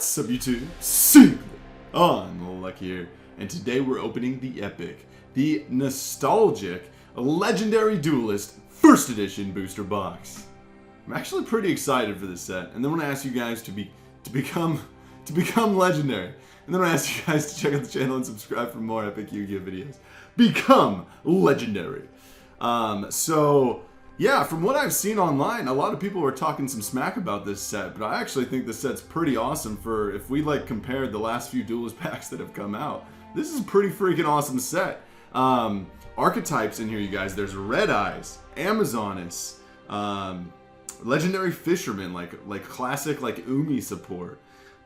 What's up YouTube? SimplyUnlucky here, and today we're opening the epic, the nostalgic, legendary Duelist first edition booster box. I'm actually pretty excited for this set, and then I'm gonna ask you guys to become legendary. And then I'm gonna ask you guys to check out the channel and subscribe for more epic YuGiOh videos. Become legendary. So yeah, from what I've seen online, a lot of people are talking some smack about this set, but I actually think this set's pretty awesome. For if we like compared the last few Duelist packs that have come out, this is a pretty freaking awesome set. Archetypes in here, you guys. There's Red Eyes, Amazoness, legendary Fisherman, like classic like Umi support.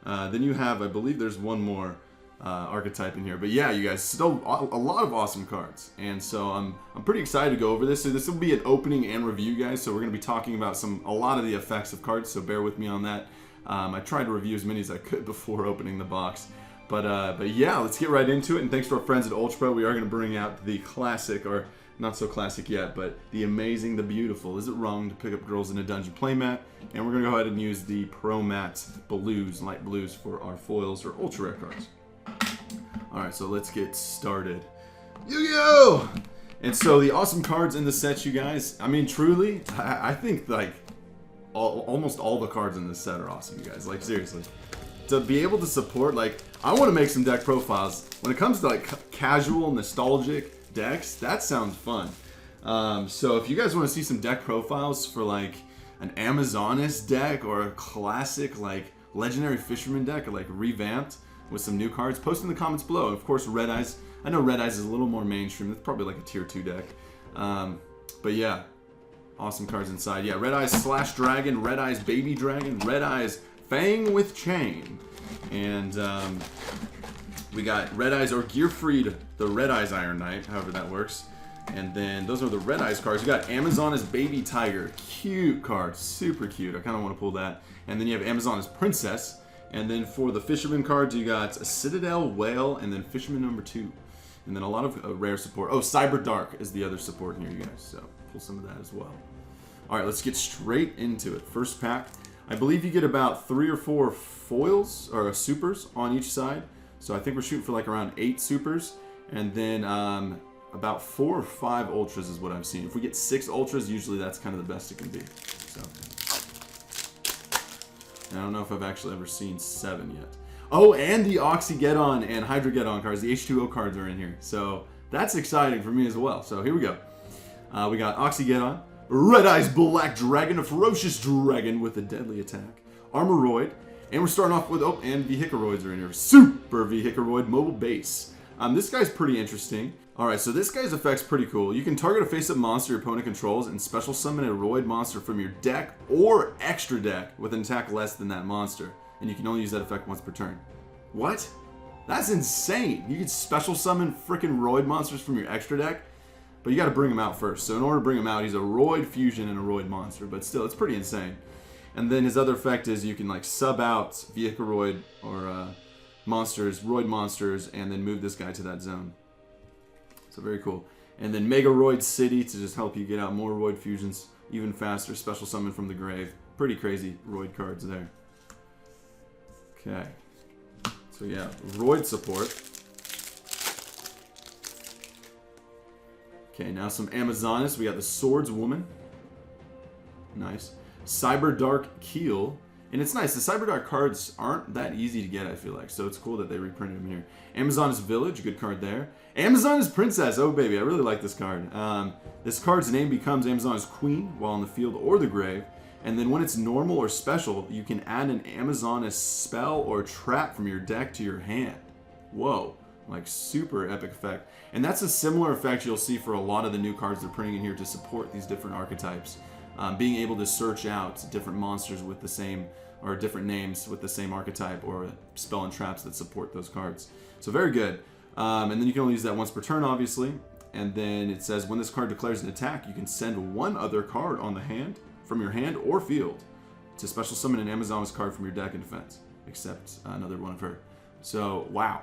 Then you have, I believe there's one more archetype in here, but yeah, you guys, still a lot of awesome cards, and so I'm pretty excited to go over this. So this will be an opening and review, guys. So we're going to be talking about a lot of the effects of cards, so bear with me on that. I tried to review as many as I could before opening the box, but yeah, let's get right into it. And thanks to our friends at Ultra Pro, we are going to bring out the classic, or not so classic yet, but the amazing, the beautiful. Is it wrong to pick up girls in a dungeon playmat? And we're going to go ahead and use the Pro Mat blues, light blues, for our foils or ultra rare cards. Alright, so let's get started. YuGiOh! And so the awesome cards in the set, you guys, I mean, truly, I think like almost all the cards in this set are awesome, you guys. Like, seriously. To be able to support, like, I want to make some deck profiles. When it comes to like casual, nostalgic decks, that sounds fun. So if you guys want to see some deck profiles for like an Amazoness deck or a classic like legendary Fisherman deck, or like revamped with some new cards, post in the comments below. And of course, Red Eyes. I know Red Eyes is a little more mainstream. It's probably like a tier 2 deck. But yeah, awesome cards inside. Yeah, Red Eyes Slash Dragon, Red Eyes Baby Dragon, Red Eyes Fang with Chain. And we got Red Eyes or Gearfried, the Red Eyes Iron Knight, however that works. And then those are the Red Eyes cards. You got Amazoness Baby Tiger. Cute card, super cute. I kind of want to pull that. And then you have Amazoness Princess. And then for the Fisherman cards, you got a Citadel Whale and then Fisherman number 2. And then a lot of rare support. Oh, Cyber Dark is the other support in here, you guys. So pull some of that as well. All right, let's get straight into it. First pack. I believe you get about 3 or 4 foils or supers on each side. So I think we're shooting for like around 8 supers. And then about 4 or 5 ultras is what I've seen. If we get 6 ultras, usually that's kind of the best it can be. So I don't know if I've actually ever seen 7 yet. Oh, and the Oxygeddon and Hydrogeddon cards, the H2O cards are in here. So that's exciting for me as well. So here we go. We got Oxygeddon, Red Eyes Black Dragon, a ferocious dragon with a deadly attack, Armoroid, and we're starting off with, oh, and Vehicoroids are in here. Super Vehicoroid Mobile Base. This guy's pretty interesting. Alright, so this guy's effect's pretty cool. You can target a face-up monster your opponent controls and special summon a Roid monster from your deck or extra deck with an attack less than that monster. And you can only use that effect once per turn. What? That's insane! You can special summon freaking Roid monsters from your extra deck, but you gotta bring him out first. So in order to bring him out, he's a Roid fusion and a Roid monster, but still, it's pretty insane. And then his other effect is you can like sub out Vehicoroid or monsters, Roid monsters, and then move this guy to that zone. So very cool. And then Mega Roid City to just help you get out more Roid fusions even faster. Special summon from the grave. Pretty crazy Roid cards there. Okay. So yeah, Roid support. Okay, now some Amazoness. We got the Swords Woman. Nice. Cyber Dark Keel. And it's nice, the Cyber Dark cards aren't that easy to get, I feel like, so it's cool that they reprinted them here. Amazoness Village, good card there. Amazoness Princess, oh baby, I really like this card. This card's name becomes Amazoness Queen while in the field or the grave, and then when it's normal or special, you can add an Amazoness spell or trap from your deck to your hand. Whoa, like super epic effect. And that's a similar effect you'll see for a lot of the new cards they're printing in here to support these different archetypes. Being able to search out different monsters with the same, or different names with the same archetype, or spell and traps that support those cards. So very good. And then you can only use that once per turn, obviously. And then it says when this card declares an attack, you can send one other card on the hand, from your hand or field, to special summon an Amazoness card from your deck in defense, except another one of her. So wow,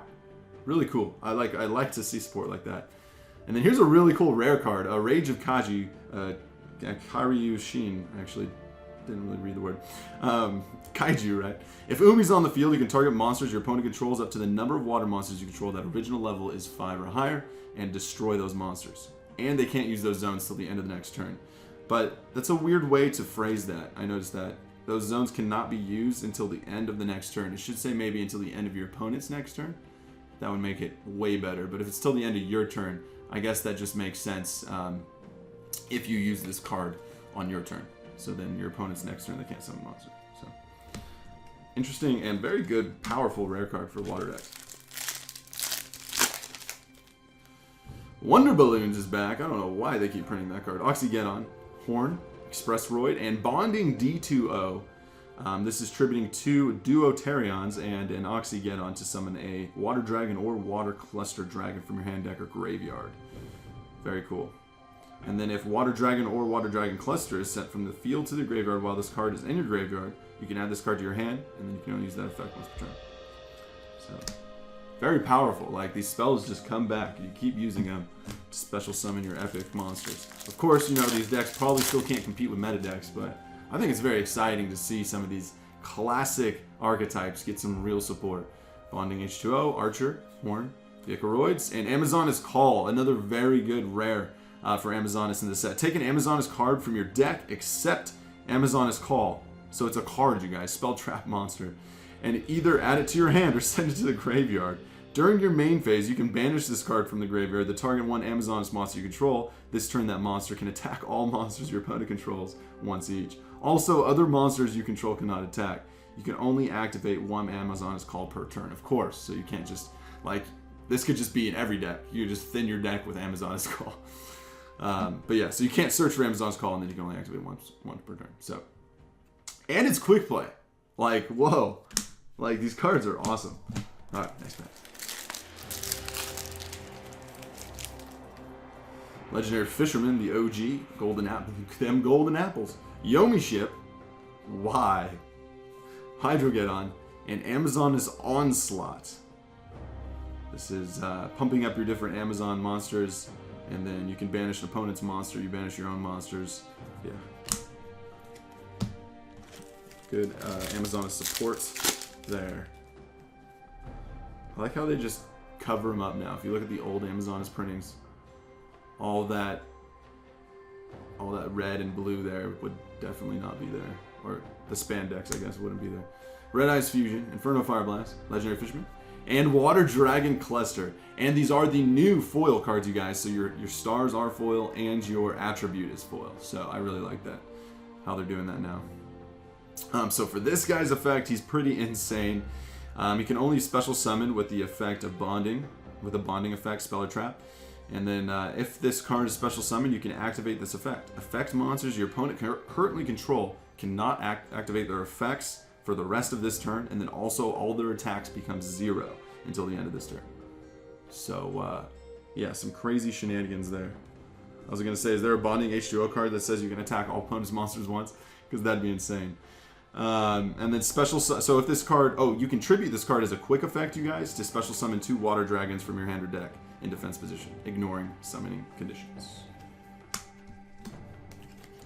really cool. I like to see support like that. And then here's a really cool rare card, a Rage of Kaji. Kiryu Shin, actually. didn't really read the word. Kaiju, right? If Umi's on the field, you can target monsters your opponent controls up to the number of water monsters you control that original level is 5 or higher, and destroy those monsters. And they can't use those zones till the end of the next turn. But that's a weird way to phrase that. I noticed that. Those zones cannot be used until the end of the next turn. It should say maybe until the end of your opponent's next turn. That would make it way better. But if it's till the end of your turn, I guess that just makes sense if you use this card on your turn. So then your opponent's next turn, they can't summon monsters. So interesting and very good, powerful rare card for water decks. Wonder Balloons is back. I don't know why they keep printing that card. Oxygeddon, Horn, Expressroid, and Bonding D2O. This is tributing 2 Duoterions and an Oxygeddon to summon a Water Dragon or Water Cluster Dragon from your hand deck or graveyard. Very cool. And then if Water Dragon or Water Dragon Cluster is sent from the field to the graveyard while this card is in your graveyard, you can add this card to your hand, and then you can only use that effect once per turn. So, very powerful. Like, these spells just come back. You keep using them to special summon your epic monsters. Of course, you know, these decks probably still can't compete with meta decks, but I think it's very exciting to see some of these classic archetypes get some real support. Bonding H2O, Archer, Horn, Icoroids, and Amazona's Call, another very good rare for Amazonas in the set. Take an Amazonas card from your deck, except Amazonas Call. So it's a card, you guys, spell trap monster. And either add it to your hand or send it to the graveyard. During your main phase, you can banish this card from the graveyard. The target one Amazonas monster you control. This turn, that monster can attack all monsters your opponent controls once each. Also, other monsters you control cannot attack. You can only activate one Amazonas Call per turn, of course. So you can't just, like, this could just be in every deck. You just thin your deck with Amazonas Call. But yeah, so you can't search for Amazonas Call, and then you can only activate one per turn. So, and it's quick play. Like, whoa. Like, these cards are awesome. Alright, next pack. Legendary Fisherman, the OG, golden apple, them golden apples. Yomi Ship, Y, Hydrogeddon, and Amazonas Onslaught. This is pumping up your different Amazon monsters, and then you can banish an opponent's monster, you banish your own monsters. Yeah. Good Amazonas support there. I like how they just cover them up now. If you look at the old Amazonas printings, all that red and blue there would definitely not be there. Or the spandex, I guess, wouldn't be there. Red Eyes Fusion, Inferno Fireblast, Legendary Fisherman, and Water Dragon Cluster. And these are the new foil cards, you guys. So your stars are foil and your attribute is foil. So I really like that, how they're doing that now. So for this guy's effect, he's pretty insane. He can only special summon with the effect of bonding, with a bonding effect, spell or trap. And then if this card is special summoned, you can activate this effect. Effect monsters your opponent currently control cannot activate their effects for the rest of this turn, and then also all their attacks become 0 until the end of this turn. So yeah, some crazy shenanigans there. I was going to say, is there a bonding H2O card that says you can attack all opponent's monsters once? Because that'd be insane. And then special, so if this card, you can tribute this card as a quick effect, you guys, to special summon 2 water dragons from your hand or deck in defense position, ignoring summoning conditions.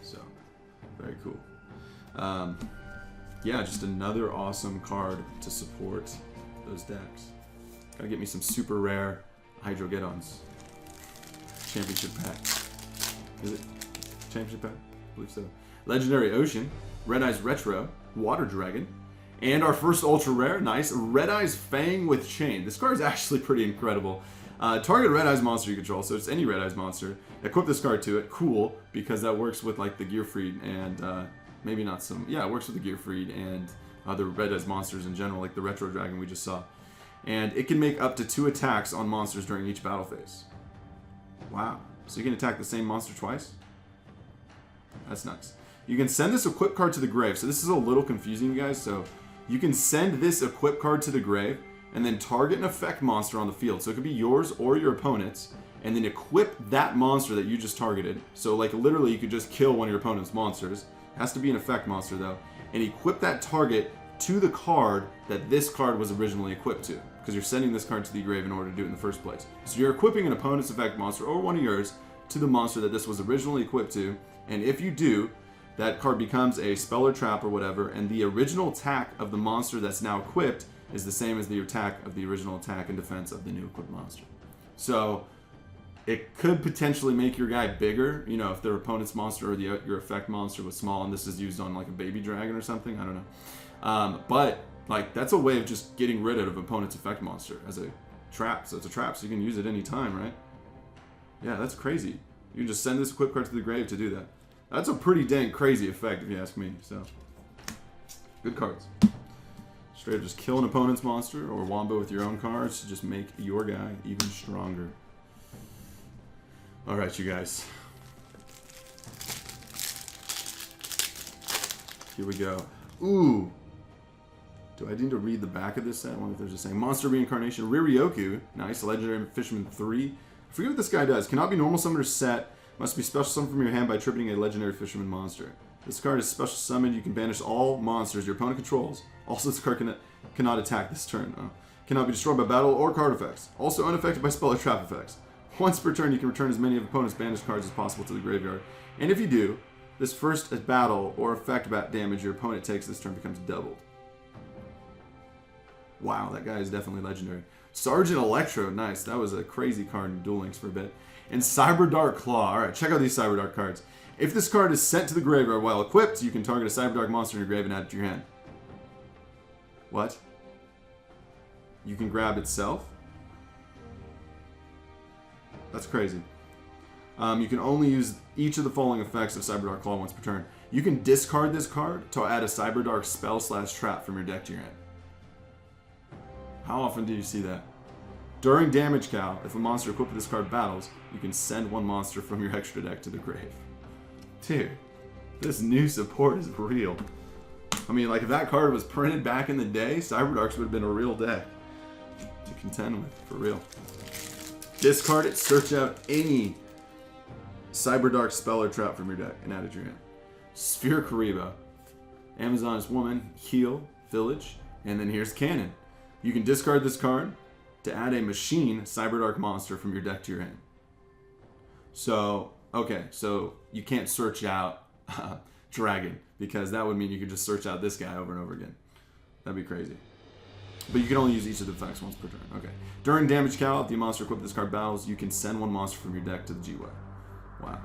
So, very cool. Yeah, just another awesome card to support those decks. Gotta get me some super rare Hydrogeddons. Championship pack. Is it? Championship pack? I believe so. Legendary Ocean, Red Eyes Retro, Water Dragon, and our first ultra rare, nice, Red Eyes Fang with Chain. This card is actually pretty incredible. Target Red Eyes monster you control, so it's any Red Eyes monster. Equip this card to it, cool, because that works with like the Gearfried and maybe not some, yeah, it works with the Gearfried and other Red Eyes monsters in general, like the Retro Dragon we just saw. And it can make up to 2 attacks on monsters during each battle phase. Wow, so you can attack the same monster twice? That's nice. You can send this equip card to the grave. So this is a little confusing, you guys. So you can send this equip card to the grave and then target an effect monster on the field. So it could be yours or your opponent's, and then equip that monster that you just targeted. So like literally you could just kill one of your opponent's monsters. It has to be an effect monster though. And equip that target to the card that this card was originally equipped to. Because you're sending this card to the grave in order to do it in the first place. So you're equipping an opponent's effect monster or one of yours to the monster that this was originally equipped to. And if you do, that card becomes a spell or trap or whatever, and the original attack of the monster that's now equipped is the same as the attack of the original attack and defense of the new equipped monster. So it could potentially make your guy bigger, you know, if their opponent's monster or your effect monster was small, and this is used on like a baby dragon or something. I don't know. But like that's a way of just getting rid of opponent's effect monster as a trap. So it's a trap, so you can use it any time, right? Yeah, that's crazy. You can just send this equipped card to the grave to do that. That's a pretty dang crazy effect if you ask me. So good cards. Straight up just kill an opponent's monster or wombo with your own cards to just make your guy even stronger. Alright, you guys. Here we go. Ooh. Do I need to read the back of this set? I wonder if there's a saying. Monster Reincarnation. YuGiOh. Nice. Legendary Fisherman 3. I forget what this guy does. Cannot be normal summoned or set. Must be special summoned from your hand by tripping a legendary Fisherman monster. This card is special summoned. You can banish all monsters your opponent controls. Also, this card cannot attack this turn. Cannot be destroyed by battle or card effects. Also unaffected by spell or trap effects. Once per turn, you can return as many of the opponent's banished cards as possible to the graveyard. And if you do, this first battle or effect damage your opponent takes this turn becomes doubled. Wow, that guy is definitely legendary. Sergeant Electro, nice. That was a crazy card in Duel Links for a bit. And Cyberdark Claw. Alright, check out these Cyberdark cards. If this card is sent to the graveyard while equipped, you can target a Cyberdark monster in your grave and add it to your hand. What? You can grab itself? That's crazy. You can only use each of the following effects of Cyberdark Claw once per turn. You can discard this card to add a Cyberdark spell/trap from your deck to your hand. How often do you see that? During damage cal, if a monster equipped with this card battles, you can send one monster from your extra deck to the grave. Dude, this new support is real. I mean, like if that card was printed back in the day, Cyberdarks would have been a real deck to contend with, for real. Discard it, search out any Cyberdark spell or trap from your deck and add it to your hand. Sphere KAIBA. Amazon's Woman, Heal, Village, and then here's Cannon. You can discard this card to add a machine Cyberdark monster from your deck to your hand. So, okay, so you can't search out Dragon, because that would mean you could just search out this guy over and over again. That'd be crazy. But you can only use each of the effects once per turn. Okay. During damage cal, if the monster equipped with this card battles, you can send one monster from your deck to the GY. Wow.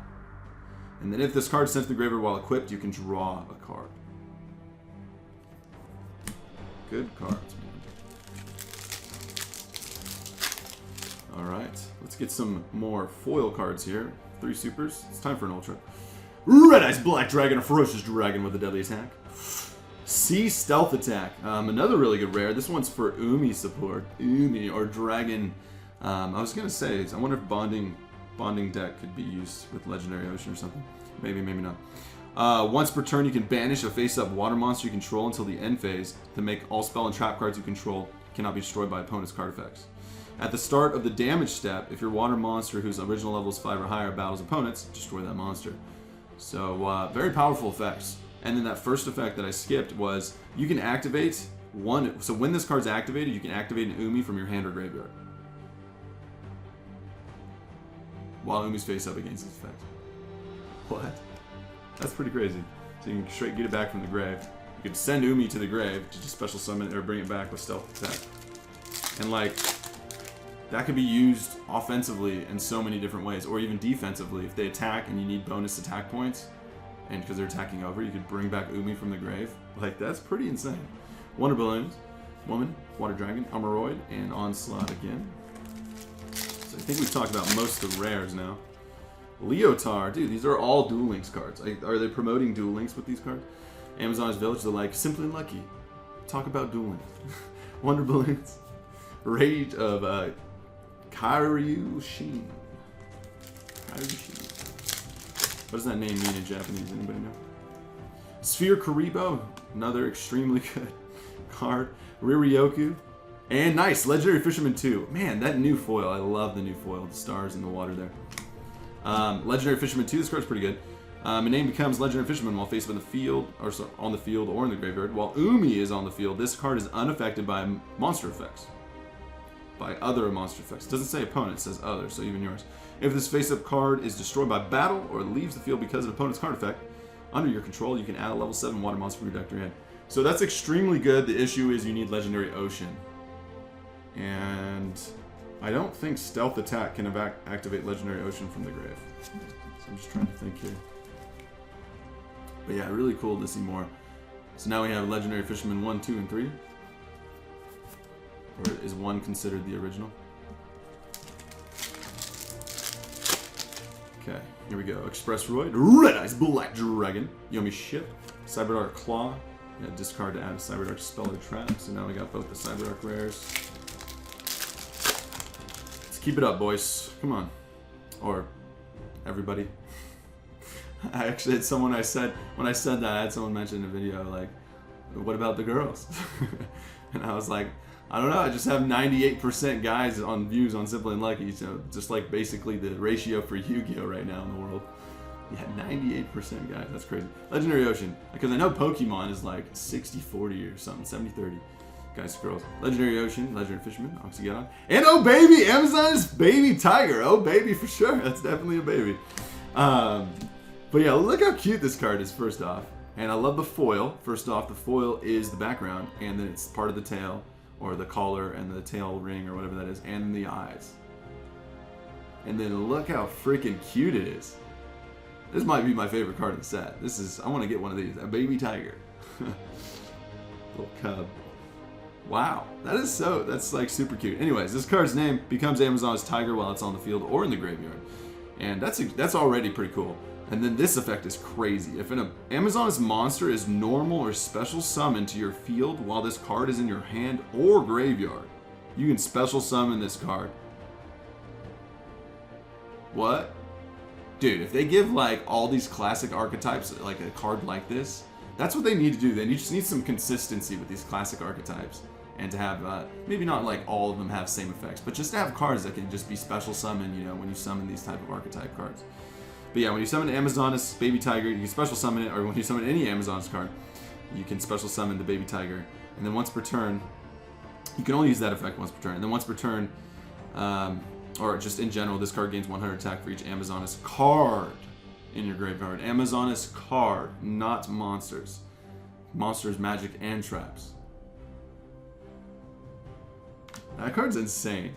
And then if this card is sent to the graveyard while equipped, you can draw a card. Good cards, man. Alright. Let's get some more foil cards here. 3 supers. It's time for an ultra. Red Eyes Black Dragon, a ferocious dragon with a deadly attack. Sea Stealth Attack. Another really good rare. This one's for Umi support. Umi, or Dragon. I was going to say, I wonder if Bonding deck could be used with Legendary Ocean or something. Maybe, maybe not. Once per turn, you can banish a face-up water monster you control until the end phase to make all spell and trap cards you control cannot be destroyed by opponent's card effects. At the start of the damage step, if your water monster whose original level is 5 or higher battles opponents, destroy that monster. So, very powerful effects. And then that first effect that I skipped was you can activate one. So when this card's activated, you can activate an Umi from your hand or graveyard while Umi's face up against this effect. What? That's pretty crazy. So you can straight get it back from the grave. You could send Umi to the grave to just special summon it or bring it back with stealth attack. And like, that could be used offensively in so many different ways, or even defensively. If they attack and you need bonus attack points, and because they're attacking over, you could bring back Umi from the grave. Like, that's pretty insane. Wonder Balloons, Woman, Water Dragon, Armoroid, and Onslaught again. So I think we've talked about most of the rares now. Leotard, dude, these are all Duel Links cards. Are they promoting Duel Links with these cards? Amazon's Village, they're like, SimplyUnlucky. Talk about Duel Links. Wonder Balloons. Rage of Kairyushin. Kairyushin. What does that name mean in Japanese? Anybody know? Sphere KAIBA, another extremely good card. YuGiOh. And nice, Legendary Fisherman 2. Man, that new foil. I love the new foil. The stars in the water there. Legendary Fisherman 2, this card's pretty good. A name becomes Legendary Fisherman while faced in the field, or so, on the field or in the graveyard. While Umi is on the field, this card is unaffected by monster effects. By other monster effects. It doesn't say opponent, it says other, so even yours. If this face-up card is destroyed by battle or leaves the field because of an opponent's card effect, under your control, you can add a level 7 water monster from your deck to your hand. So that's extremely good. The issue is you need Legendary Ocean. And I don't think Stealth Attack can activate Legendary Ocean from the grave. So I'm just trying to think here. But yeah, really cool to see more. So now we have Legendary Fisherman 1, 2, and 3. Or is 1 considered the original? Okay, here we go. Express Roid, Red Eyes Black Dragon, Yomi Ship, Cyberdark Claw. Yeah, discard to add a Cyberdark spell or trap. So now we got both the Cyberdark rares. Let's keep it up, boys. Come on. Or everybody. I actually had someone when I said that, I had someone mention in a video, like, what about the girls? And I was like, I don't know, I just have 98% guys on views on SimplyUnlucky, so just like basically the ratio for YuGiOh right now in the world. Yeah, 98% guys, that's crazy. Legendary Ocean, because I know Pokemon is like 60-40 or something, 70-30. Guys, girls. Legendary Ocean, Legendary Fisherman, Oxygeddon. And oh baby, Amazon's baby tiger. Oh baby for sure, that's definitely a baby. But yeah, look how cute this card is first off. And I love the foil. First off, the foil is the background, and then it's part of the tail, or the collar and the tail ring or whatever that is, and the eyes. And then look how freaking cute it is. This might be my favorite card in the set. This is, I want to get one of these. A baby tiger. Little cub. Wow, that's like super cute. Anyways, this card's name becomes Amazon's tiger while it's on the field or in the graveyard. And that's already pretty cool. And then this effect is crazy. If an Amazon's monster is normal or special summoned to your field while this card is in your hand or graveyard, you can special summon this card. What? Dude, if they give like all these classic archetypes like a card like this, that's what they need to do. Then you just need some consistency with these classic archetypes. And to have, maybe not like all of them have same effects, but just to have cards that can just be special summoned, you know, when you summon these type of archetype cards. But yeah, when you summon Amazoness Baby Tiger, you can special summon it, or when you summon any Amazoness card, you can special summon the Baby Tiger. And then once per turn, you can only use that effect once per turn. And then once per turn, or just in general, this card gains 100 attack for each Amazoness card in your graveyard. Amazoness card, not monsters. Monsters, magic, and traps. That card's insane.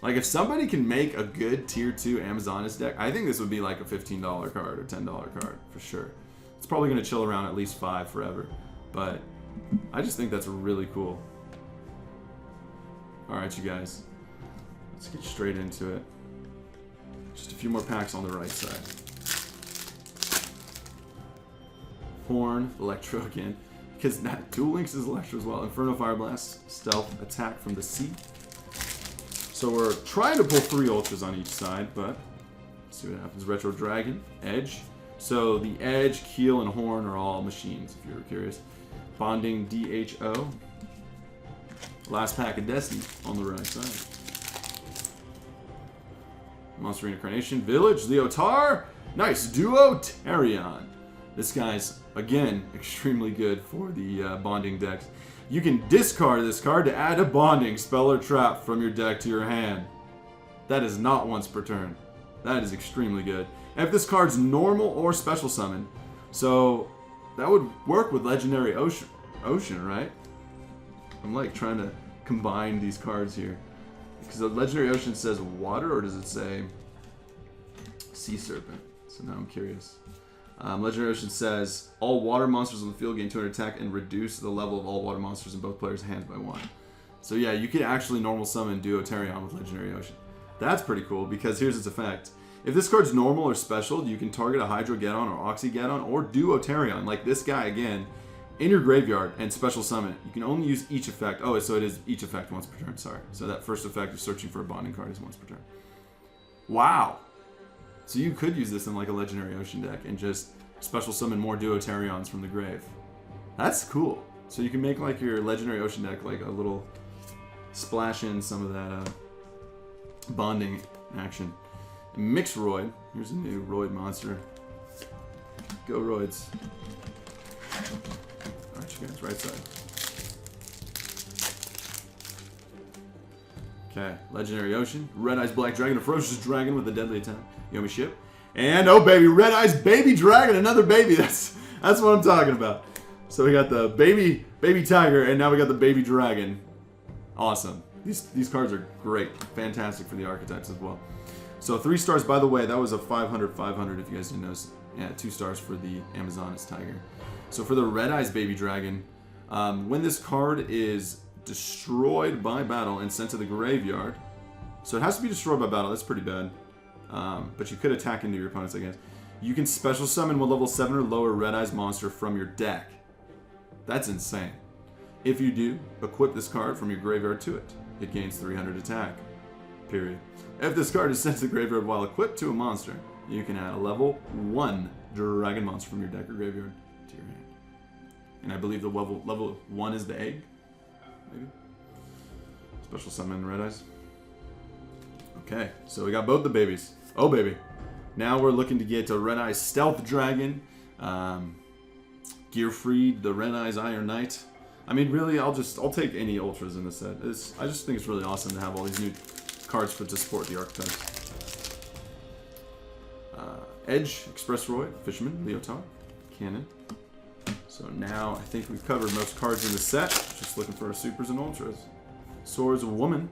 Like, if somebody can make a good tier 2 Amazoness deck, I think this would be like a $15 card or $10 card for sure. It's probably going to chill around at least 5 forever. But I just think that's really cool. Alright, you guys. Let's get straight into it. Just a few more packs on the right side. Horn, Electro again. Because Duel Links is Electro as well. Inferno Fire Blast, Stealth, Attack from the Sea. So we're trying to pull 3 Ultras on each side, but let's see what happens. Retro Dragon, Edge. So the Edge, Keel, and Horn are all machines, if you were curious. Bonding, DHO. Last pack of Destiny on the right side. Monster Reincarnation, Village, Leotar. Nice, Duotarion. This guy's, again, extremely good for the bonding decks. You can discard this card to add a bonding spell or trap from your deck to your hand. That is not once per turn. That is extremely good. And if this card's normal or special summon, so that would work with Legendary Ocean, right? I'm like trying to combine these cards here. Because the Legendary Ocean says water, or does it say Sea Serpent? So now I'm curious. Legendary Ocean says, all water monsters on the field gain 200 attack and reduce the level of all water monsters in both players' hands by 1. So yeah, you can actually normal summon Duotarion with Legendary Ocean. That's pretty cool, because here's its effect. If this card's normal or special, you can target a Hydrogeddon or Oxygeddon or Duotarion, like this guy again, in your graveyard and special summon it. You can only use each effect. Oh, so it is each effect once per turn, sorry. So that first effect of searching for a bonding card is once per turn. Wow! So you could use this in like a Legendary Ocean deck and just special summon more Duotarions from the grave. That's cool. So you can make like your Legendary Ocean deck like a little splash in some of that bonding action. Mix Roid. Here's a new Roid monster. Go Roids. Alright, you guys, right side. Okay, Legendary Ocean. Red Eyes Black Dragon, a ferocious dragon with a deadly attack. Yomi Ship. And oh baby, Red Eyes Baby Dragon, another baby. That's what I'm talking about. So we got the baby tiger, and now we got the baby dragon. Awesome. These cards are great. Fantastic for the archetypes as well. So 3 stars, by the way, that was a 500 if you guys didn't notice. Yeah, 2 stars for the Amazonas tiger. So for the Red Eyes baby dragon, when this card is destroyed by battle and sent to the graveyard, so it has to be destroyed by battle, that's pretty bad. But you could attack into your opponents, I guess. You can special summon one level 7 or lower Red Eyes monster from your deck. That's insane. If you do, equip this card from your graveyard to it. It gains 300 attack. Period. If this card is sent to the graveyard while equipped to a monster, you can add a level 1 dragon monster from your deck or graveyard to your hand. And I believe the level 1 is the egg? Maybe? Special summon Red Eyes. Okay, so we got both the babies. Oh, baby. Now we're looking to get a Red Eyes Stealth Dragon. Gearfried, the Red Eyes Iron Knight. I mean, really, I'll take any ultras in this set. I just think it's really awesome to have all these new cards to support the archetypes. Edge, Express Roy, Fisherman, Leotard, Cannon. So now I think we've covered most cards in the set. Just looking for our supers and ultras. Swords of Woman,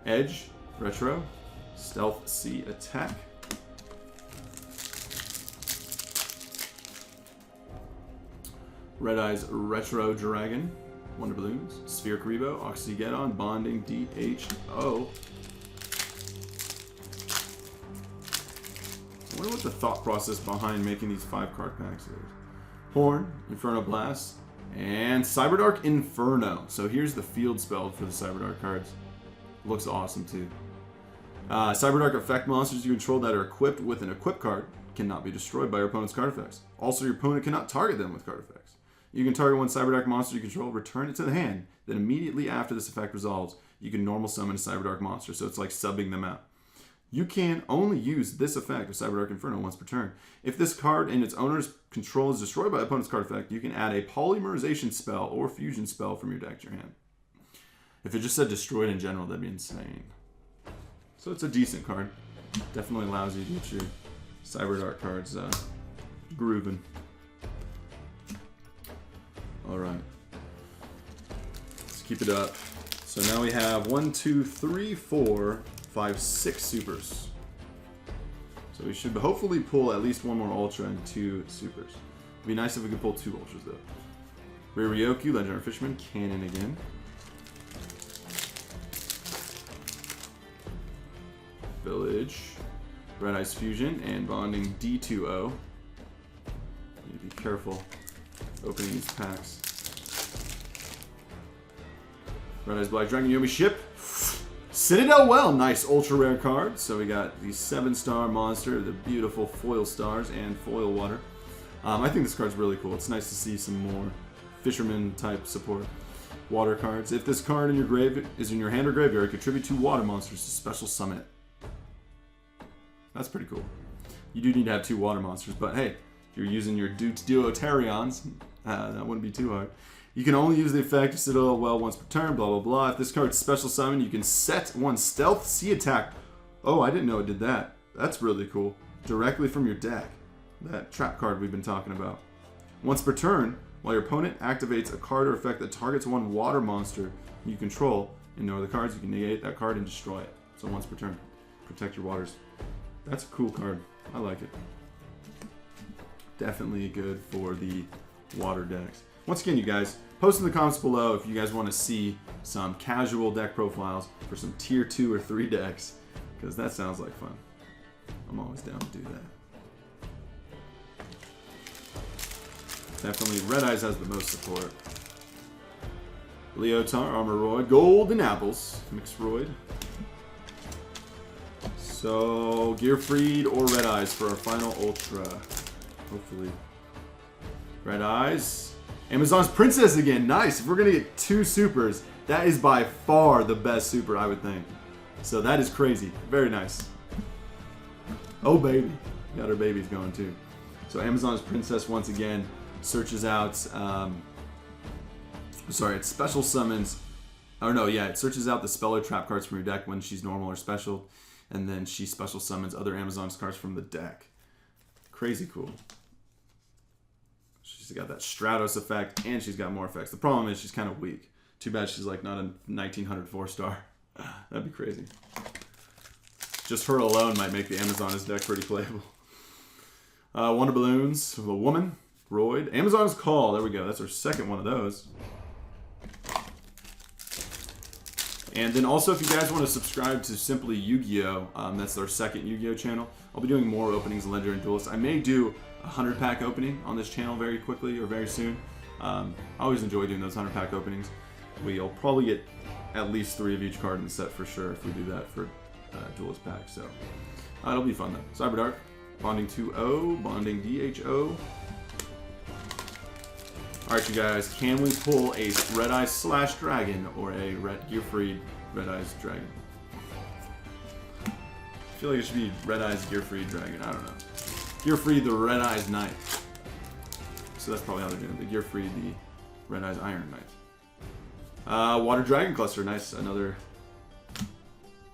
Edge, Retro, Stealth C Attack. Red Eyes Retro Dragon, Wonder Balloons, Sphere Karibo, Oxygeddon, Bonding, DHO. I wonder what the thought process behind making these 5-card packs is. Horn, Inferno Blast, and Cyberdark Inferno. So here's the field spell for the Cyberdark cards. Looks awesome too. Cyberdark effect monsters you control that are equipped with an equip card cannot be destroyed by your opponent's card effects. Also, your opponent cannot target them with card effects. You can target one Cyberdark monster you control, return it to the hand, then immediately after this effect resolves, you can normal summon a Cyberdark monster, so it's like subbing them out. You can only use this effect of Cyberdark Inferno once per turn. If this card and its owner's control is destroyed by opponent's card effect, you can add a polymerization spell or fusion spell from your deck to your hand. If it just said destroyed in general, that'd be insane. So it's a decent card. Definitely allows you to get your Cyberdark cards grooving. Alright. Let's keep it up. So now we have 1, 2, 3, 4, 5, 6 supers. So we should hopefully pull at least one more ultra and 2 supers. It'd be nice if we could pull 2 ultras though. Rare Ryoku, Legendary Fisherman, Cannon again. Village, Red Eyes Fusion, and Bonding D2O. Need to be careful opening these packs. Red Eyes Black Dragon Yomi Ship. Citadel Well, nice ultra rare card. So we got the 7-star monster, the beautiful foil stars, and foil water. I think this card's really cool. It's nice to see some more Fisherman type support. Water cards. If this card in your grave is in your hand or graveyard, contribute 2 water monsters to special summon it. That's pretty cool. You do need to have 2 water monsters, but hey, if you're using your Duoterions, that wouldn't be too hard. You can only use the effect of Citadel Well once per turn, blah blah blah. If this card's special summon, you can set 1 Stealth C Attack. Oh, I didn't know it did that. That's really cool. Directly from your deck. That trap card we've been talking about. Once per turn, while your opponent activates a card or effect that targets 1 water monster you control and no other cards, you can negate that card and destroy it. So once per turn. Protect your waters. That's a cool card. I like it. Definitely good for the water decks. Once again, you guys, post in the comments below if you guys want to see some casual deck profiles for some tier 2 or 3 decks, because that sounds like fun. I'm always down to do that. Definitely, Red Eyes has the most support. Leotard, Armoroid, Golden Apples, Mixroid. So, Gearfried or Red Eyes for our final Ultra. Hopefully. Red Eyes. Amazon's Princess again. Nice. If we're going to get 2 supers, that is by far the best super, I would think. So that is crazy. Very nice. Oh, baby. Got our babies going, too. So Amazon's Princess, once again, searches out... sorry, it special summons... Oh, no, yeah. It searches out the spell or trap cards from your deck when she's normal or special. And then she special summons other Amazon's cards from the deck. Crazy cool. She's She's got that Stratos effect, and she's got more effects. The problem is she's kind of weak. Too bad she's like not a 1900 4-star. That'd be crazy. Just her alone might make the Amazoness deck pretty playable. Wonder Balloons, the Woman, Royd. Amazon's Call, there we go. That's our second one of those. And then also, if you guys want to subscribe to Simply YuGiOh, that's our second YuGiOh channel. I'll be doing more openings of Legendary and Duelist. I may do a 100-pack opening on this channel very quickly or very soon. I always enjoy doing those 100-pack openings. We'll probably get at least 3 of each card in the set for sure if we do that for Duelist pack. So it'll be fun though. Cyberdark, Bonding 2-0, Bonding DHO. Alright, you guys, can we pull a Red Eyes Slash Dragon or a Gear-Free Red Eyes Dragon? I feel like it should be Red Eyes Gear-Free Dragon. I don't know. Gear-Free the Red Eyes Knight. So that's probably how they're doing it. The Gear-Free the Red Eyes Iron Knight. Water Dragon Cluster. Nice. Another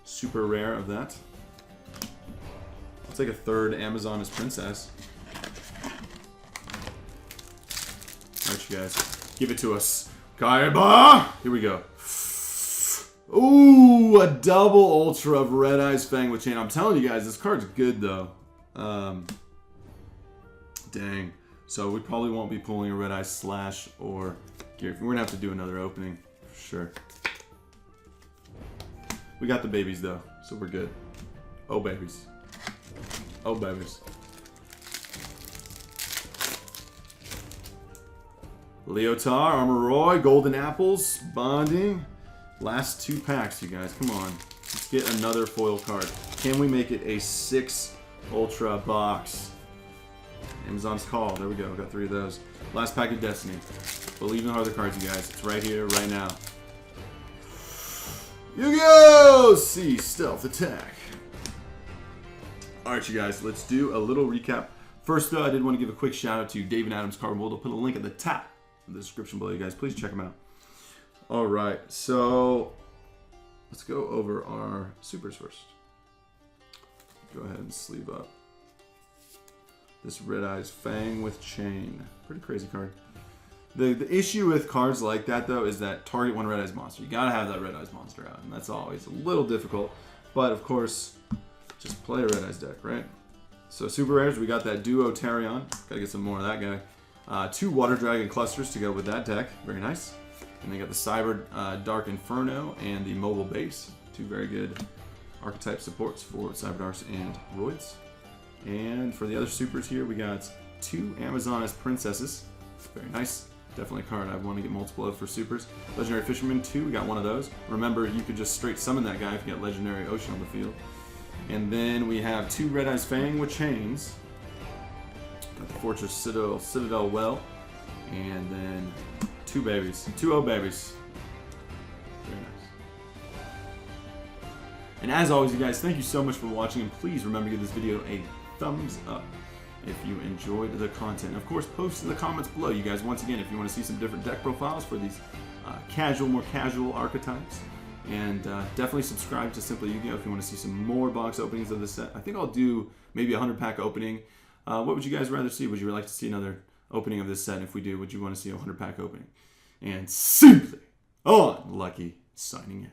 super rare of that. I'll take a third Amazoness Princess. Alright, you guys. Give it to us. KAIBA! Here we go. Ooh, a double ultra of Red Eyes Fang with Chain. I'm telling you guys, this card's good though. Dang. So we probably won't be pulling a Red Eyes Slash or Gear. We're gonna have to do another opening for sure. We got the babies though, so we're good. Oh babies. Oh babies. Leotar, Armor Roy, Golden Apples, Bonding. Last 2 packs, you guys. Come on. Let's get another foil card. Can we make it a 6 Ultra box? Amazon's Call. There we go. Got 3 of those. Last pack of Destiny. Believe in the heart of the cards, you guys. It's right here, right now. YuGiOh! C. Stealth Attack. Alright, you guys. Let's do a little recap. First, though, I did want to give a quick shout out to David Adams Card Mold. I'll put a link at the top of the description below, you guys. Please check them out. Alright, so let's go over our supers first. Go ahead and sleeve up this Red Eyes Fang with Chain. Pretty crazy card. The issue with cards like that, though, is that target one Red Eyes monster. You gotta have that Red Eyes monster out, and that's always a little difficult. But, of course, just play a Red Eyes deck, right? So, super rares, we got that Duo Tarion. Gotta get some more of that guy. 2 Water Dragon Clusters to go with that deck. Very nice. And they got the Cyber Dark Inferno and the Mobile Base. 2 very good archetype supports for Cyberdarks and Roids. And for the other supers here, we got 2 Amazoness Princesses. Very nice. Definitely a card I want to get multiple of for supers. Legendary Fisherman 2, we got 1 of those. Remember, you could just straight summon that guy if you got Legendary Ocean on the field. And then we have 2 Red Eyes Fang with Chains. Got the Fortress Citadel Well. And then 2 babies. 2 babies. Very nice. And as always, you guys, thank you so much for watching. And please remember to give this video a thumbs up if you enjoyed the content. And of course, post in the comments below, you guys, once again, if you want to see some different deck profiles for these more casual archetypes. And definitely subscribe to Simply YuGiOh if you want to see some more box openings of this set. I think I'll do maybe a 100-pack opening. What would you guys rather see? Would you like to see another opening of this set? If we do, would you want to see a 100-pack opening? And Simply Unlucky signing out.